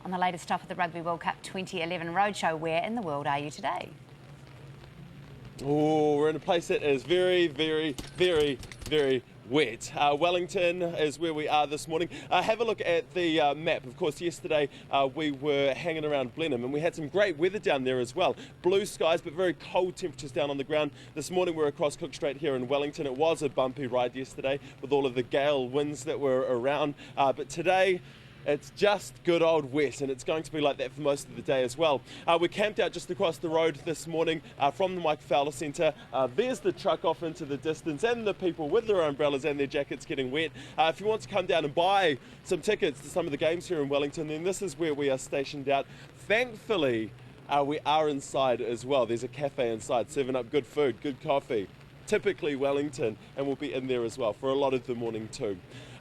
on the latest stop of the Rugby World Cup 2011 Roadshow. Where in the world are you today? Oh, we're in a place that is very, very, very, very wet. Wellington is where we are this morning. Have a look at the map. Of course, yesterday we were hanging around Blenheim and we had some great weather down there as well. Blue skies, but very cold temperatures down on the ground. This morning we're across Cook Strait here in Wellington. It was a bumpy ride yesterday with all of the gale winds that were around, but today it's just good old wet, and it's going to be like that for most of the day as well. We camped out just across the road this morning from the Mike Fowler Centre. There's the truck off into the distance and the people with their umbrellas and their jackets getting wet. If you want to come down and buy some tickets to some of the games here in Wellington, then this is where we are stationed out. Thankfully, we are inside as well. There's a cafe inside serving up good food, good coffee. Typically Wellington, and we'll be in there as well for a lot of the morning too.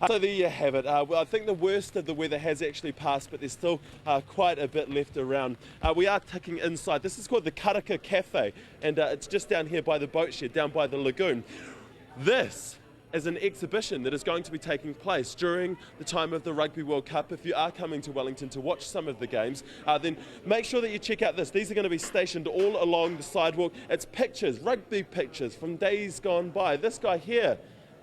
So there you have it. Well, I think the worst of the weather has actually passed, but there's still quite a bit left around. We are ticking inside. This is called the Karaka Cafe, and it's just down here by the boat shed, down by the lagoon. This is an exhibition that is going to be taking place during the time of the Rugby World Cup. If you are coming to Wellington to watch some of the games, then make sure that you check out this. These are going to be stationed all along the sidewalk. It's pictures, rugby pictures from days gone by. This guy here,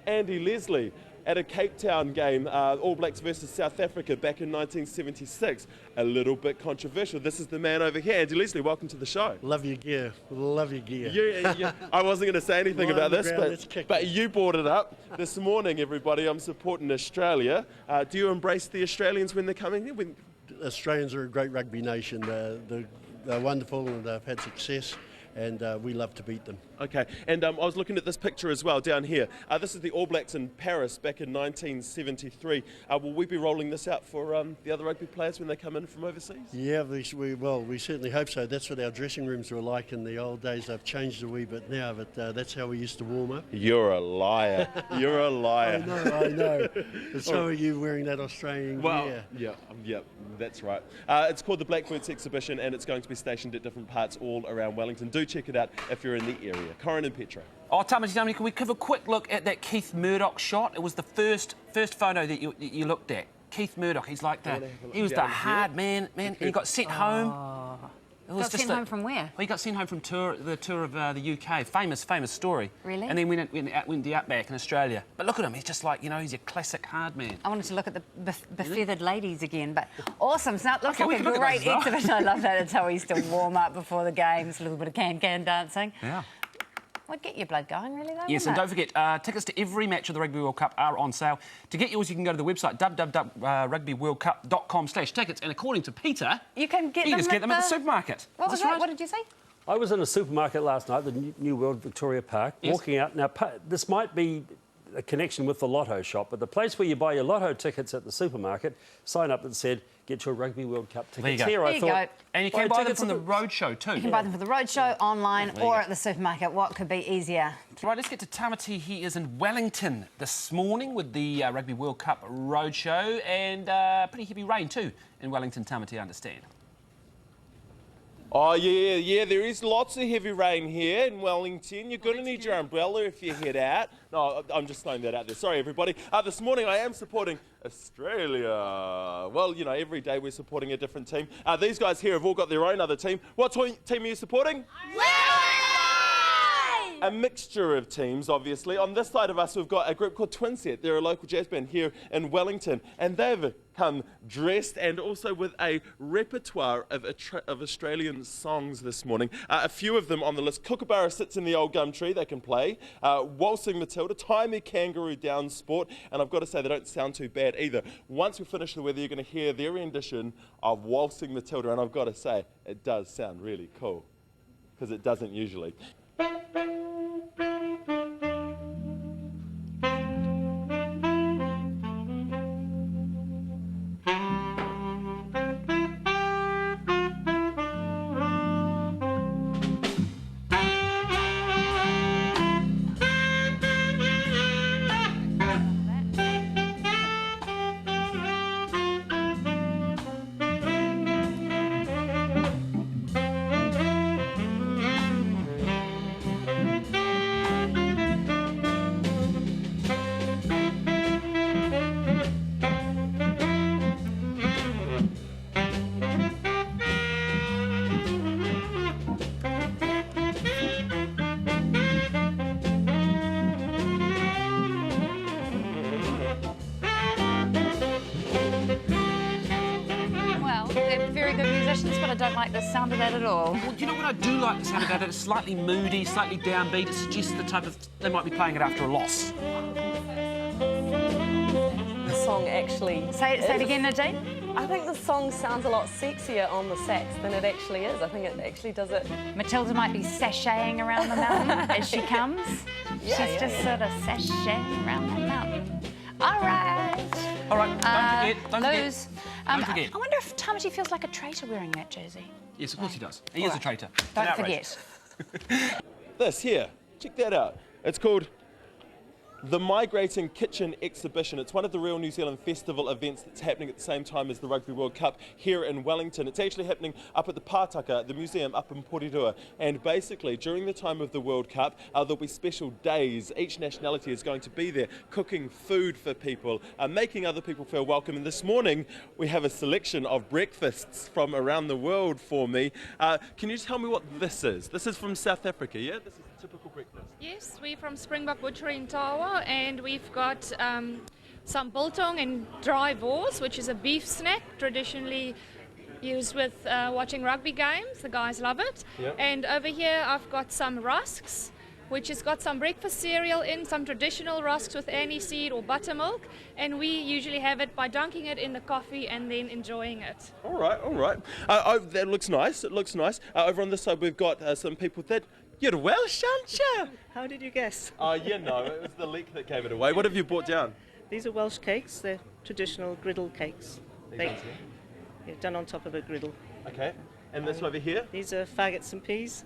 Andy Leslie, at a Cape Town game, All Blacks versus South Africa back in 1976. A little bit controversial. This is the man over here. Andy Leslie, welcome to the show. Love your gear. Love your gear. I wasn't going to say anything about this, but you brought it up. This morning, everybody, I'm supporting Australia. Do you embrace the Australians when they're coming here? Australians are a great rugby nation. They're wonderful and they've had success, and we love to beat them. Okay, and I was looking at this picture as well down here. This is the All Blacks in Paris back in 1973. Will we be rolling this out for the other rugby players when they come in from overseas? Yeah, we certainly hope so. That's what our dressing rooms were like in the old days. They've changed a wee bit now, but that's how we used to warm up. You're a liar. You're a liar. I know. But so are you wearing that Australian gear. Yeah, that's right. It's called the Blackbirds Exhibition, and it's going to be stationed at different parts all around Wellington. Do check it out if you're in the area. Corin and Petra. Oh, Tamati, can we have a quick look at that Keith Murdoch shot? It was the first photo that you looked at. Keith Murdoch, he's like he was the hard man. He got sent home. It was Got sent home from where? Well, he got sent home from the tour of the UK. Famous story. Really? And then went the outback in Australia. But look at him. He's just like, he's your classic hard man. I wanted to look at the befeathered ladies again, but awesome. So it looks like a great well. exhibition. I love that. It's how we used to warm up before the games, a little bit of can-can dancing. Yeah. Would get your blood going, really, though. Yes, and don't forget, tickets to every match of the Rugby World Cup are on sale. To get yours, you can go to the website www.rugbyworldcup.com/tickets. And according to Peter, you can get just get them at the supermarket. What was that? What did you say? I was in a supermarket last night, the New World Victoria Park, walking out. Now, this might be a connection with the Lotto shop, but the place where you buy your Lotto tickets at the supermarket, sign up that said, get your Rugby World Cup tickets here. There you go. And you can buy them from the Roadshow too. You can buy them for the Roadshow, online, or at the supermarket. What could be easier? Right, let's get to Tamati. He is in Wellington this morning with the Rugby World Cup Roadshow, and pretty heavy rain too in Wellington, Tamati, I understand. Oh, yeah, there is lots of heavy rain here in Wellington. You're going to need your umbrella if you head out. No, I'm just throwing that out there. Sorry, everybody. This morning I am supporting Australia. Well, every day we're supporting a different team. These guys here have all got their own other team. What team are you supporting? A mixture of teams, obviously. On this side of us, we've got a group called Twin Set. They're a local jazz band here in Wellington, and they've come dressed and also with a repertoire of Australian songs this morning. A few of them on the list. Kookaburra Sits in the Old Gum Tree, they can play. Waltzing Matilda, Tie Me Kangaroo Down Sport, and I've got to say, they don't sound too bad either. Once we finish the weather, you're going to hear their rendition of Waltzing Matilda, and I've got to say, it does sound really cool, because it doesn't usually. They're very good musicians, but I don't like the sound of that at all. Well, you know what I do like the sound of that? It's slightly moody, slightly downbeat. It suggests the type of... They might be playing it after a loss. The song actually... Say it again, Nadine. I think the song sounds a lot sexier on the sax than it actually is. I think it actually does it... Matilda might be sashaying around the mountain as she comes. She's just sort of sashaying around that mountain. All right. All right, don't forget. Lose. Don't forget. I wonder if Tamati feels like a traitor wearing that jersey. Yes, of course he does. He is a traitor. Don't forget. This here, check that out. It's called the Migrating Kitchen Exhibition. It's one of the real New Zealand festival events that's happening at the same time as the Rugby World Cup here in Wellington. It's actually happening up at the Pātaka, the museum up in Porirua. And basically, during the time of the World Cup, there'll be special days. Each nationality is going to be there cooking food for people, making other people feel welcome. And this morning, we have a selection of breakfasts from around the world for me. Can you tell me what this is? This is from South Africa, yeah? This is a typical breakfast. Yes, we're from Springbok Butchery in Tawa, and we've got some biltong and dry wors, which is a beef snack traditionally used with watching rugby games. The guys love it. Yep. And over here I've got some rusks, which has got some breakfast cereal in, some traditional rusks with aniseed or buttermilk, and we usually have it by dunking it in the coffee and then enjoying it. All right, all right. That looks nice, it looks nice. Over on this side we've got some people that... You're Welsh, aren't you? How did you guess? Oh, you know, it was the leak that gave it away. What have you brought down? These are Welsh cakes. They're traditional griddle cakes. They're done on top of a griddle. Okay. And this over here? These are faggots and peas.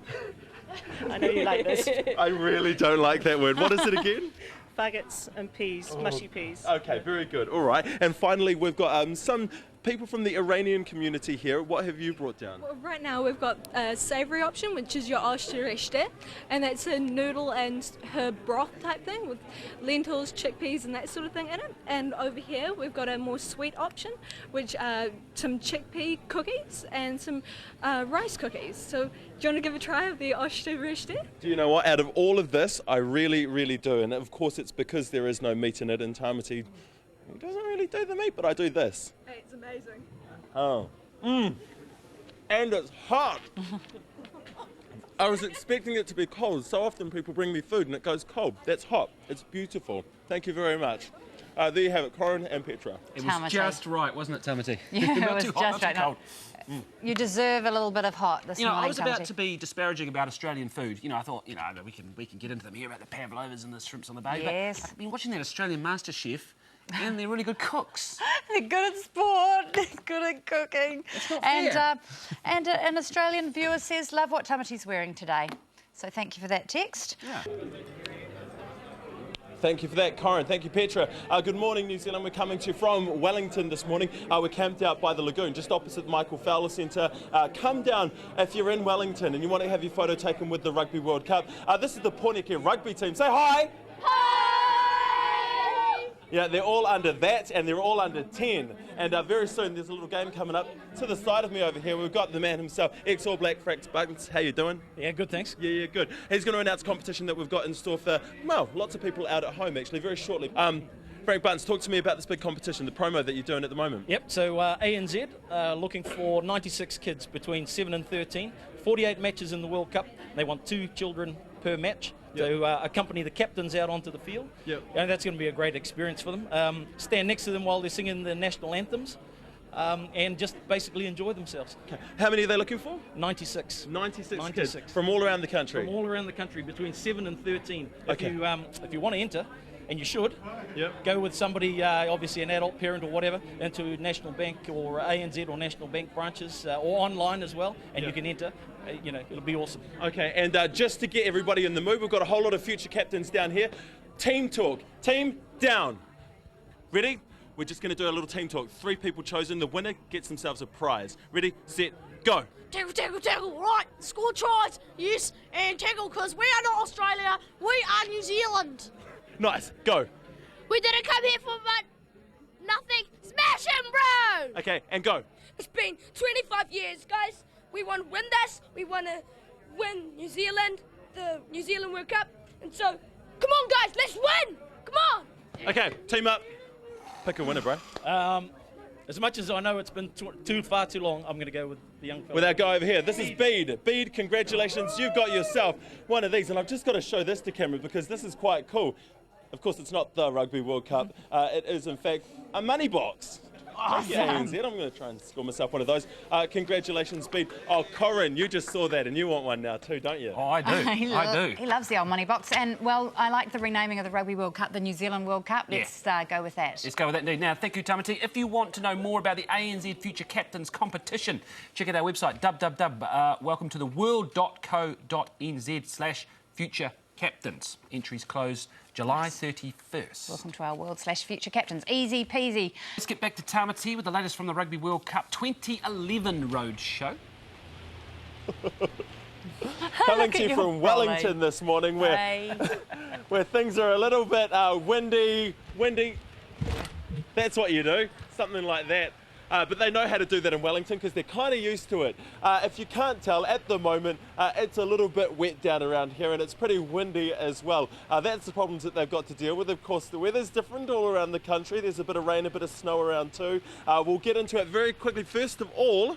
I know you like this. I really don't like that word. What is it again? Faggots and peas, mushy peas. Okay, very good. All right. And finally, we've got some people from the Iranian community here. What have you brought down? Well, right now we've got a savoury option, which is your oshtereshte, and that's a noodle and herb broth type thing with lentils, chickpeas and that sort of thing in it. And over here we've got a more sweet option, which are some chickpea cookies and some rice cookies. So do you want to give a try of the oshtereshte? Do you know what? Out of all of this, I really, really do. And of course it's because there is no meat in it, and Tamati doesn't really do the meat, but I do this. Hey, it's amazing. Oh. And it's hot. I was expecting it to be cold. So often people bring me food and it goes cold. That's hot. It's beautiful. Thank you very much. There you have it, Corin and Petra. It was just right, wasn't it, Tamati? Yeah, Not it was too hot, just not right. too cold. You deserve a little bit of hot this morning, I was about Tamati. to be disparaging about Australian food. I thought, we can get into them here about the pavlovas and the shrimps on the barbie. Yes. But I've been watching that Australian MasterChef, and they're really good cooks. They're good at sport, they're good at cooking. It's not fair. And an Australian viewer says, love what Tamati's wearing today. So thank you for that text. Yeah. Thank you for that, Corin. Thank you, Petra. Good morning, New Zealand. We're coming to you from Wellington this morning. We're camped out by the lagoon, just opposite the Michael Fowler Centre. Come down if you're in Wellington and you want to have your photo taken with the Rugby World Cup. This is the Pōneke rugby team. Say hi! Hi! Yeah, they're all under that, and they're all under 10. And very soon there's a little game coming up. To the side of me over here, we've got the man himself, ex-All Black Frax Buttons. How you doing? Yeah, good, thanks. Yeah, good. He's going to announce a competition that we've got in store for, well, lots of people out at home, actually, very shortly. Frank Buttons, talk to me about this big competition, the promo that you're doing at the moment. Yep, so ANZ looking for 96 kids between 7 and 13, 48 matches in the World Cup. They want 2 children per match to accompany the captains out onto the field. Yep. And that's going to be a great experience for them. Stand next to them while they're singing the national anthems. And just basically enjoy themselves. Okay. How many are they looking for? 96. 96 kids from all around the country? From all around the country, between 7 and 13. Okay. If you want to enter, and you should, go with somebody, obviously an adult parent or whatever, into National Bank or ANZ or National Bank branches, or online as well, and you can enter. It'll be awesome. Okay, and just to get everybody in the mood, we've got a whole lot of future captains down here. Team talk. Team down. Ready? We're just going to do a little team talk. 3 people chosen. The winner gets themselves a prize. Ready, set, go. Tackle, tackle, tackle. Right, score tries. Yes, and tackle, because we are not Australia. We are New Zealand. Nice, go. We didn't come here for nothing. Smash him, bro. Okay, and go. It's been 25 years, guys. We want to win this. We want to win New Zealand, the New Zealand World Cup. And so, come on, guys, let's win. Come on. Okay, team up. Pick a winner, bro. As much as I know it's been far too long, I'm going to go with the young fella. With our guy over here. This is Bede. Bede, congratulations. You've got yourself one of these. And I've just got to show this to camera because this is quite cool. Of course, it's not the Rugby World Cup. It is, in fact, a money box. Awesome. ANZ. I'm going to try and score myself one of those. Congratulations, Bede. Oh, Corin, you just saw that and you want one now too, don't you? Oh, I do. I do. He loves the old money box. And, well, I like the renaming of the Rugby World Cup, the New Zealand World Cup. Let's go with that. Let's go with that indeed. Now, thank you, Tamati. If you want to know more about the ANZ Future Captains competition, check out our website, welcome to the world.co.nz/future captains. Entries close July 31st. Welcome to our world/future captains. Easy peasy. Let's get back to Tamati with the latest from the Rugby World Cup 2011 Roadshow. Coming to you from Wellington this morning where things are a little bit windy. That's what you do, something like that. But they know how to do that in Wellington because they're kind of used to it. If you can't tell, at the moment, it's a little bit wet down around here and it's pretty windy as well. That's the problems that they've got to deal with. Of course, the weather's different all around the country. There's a bit of rain, a bit of snow around too. We'll get into it very quickly. First of all,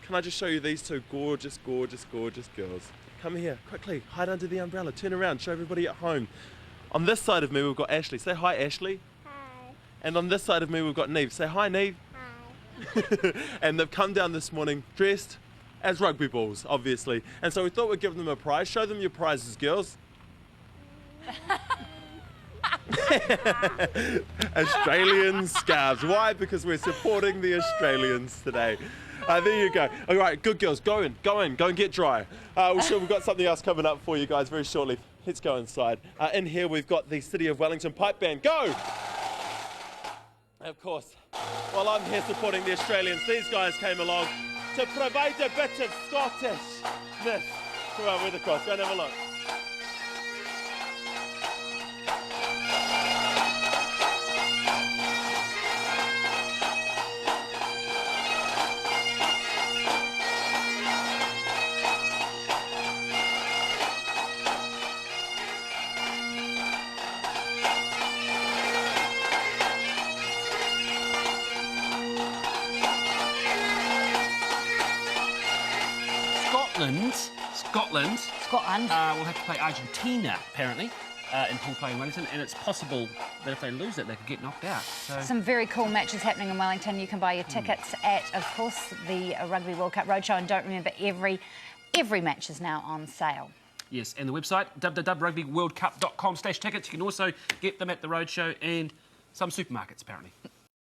can I just show you these two gorgeous, gorgeous, gorgeous girls? Come here, quickly, hide under the umbrella, turn around, show everybody at home. On this side of me, we've got Ashley. Say hi, Ashley. Hi. And on this side of me, we've got Neve. Say hi, Neve. And they've come down this morning dressed as rugby balls, obviously. And so we thought we'd give them a prize. Show them your prizes, girls. Australian scarves. Why? Because we're supporting the Australians today. There you go. All right, good girls. Go and get dry. We've got something else coming up for you guys very shortly. Let's go inside. In here, we've got the City of Wellington pipe band. Go! Of course, while I'm here supporting the Australians, these guys came along to provide a bit of Scottishness to our weather cross. Go and have a look. Scotland will have to play Argentina, apparently, in pool play in Wellington, and it's possible that if they lose it, they could get knocked out. So. Some very cool matches happening in Wellington. You can buy your tickets at, of course, the Rugby World Cup Roadshow, and don't remember, every match is now on sale. Yes, and the website, www.rugbyworldcup.com/tickets. You can also get them at the Roadshow and some supermarkets, apparently.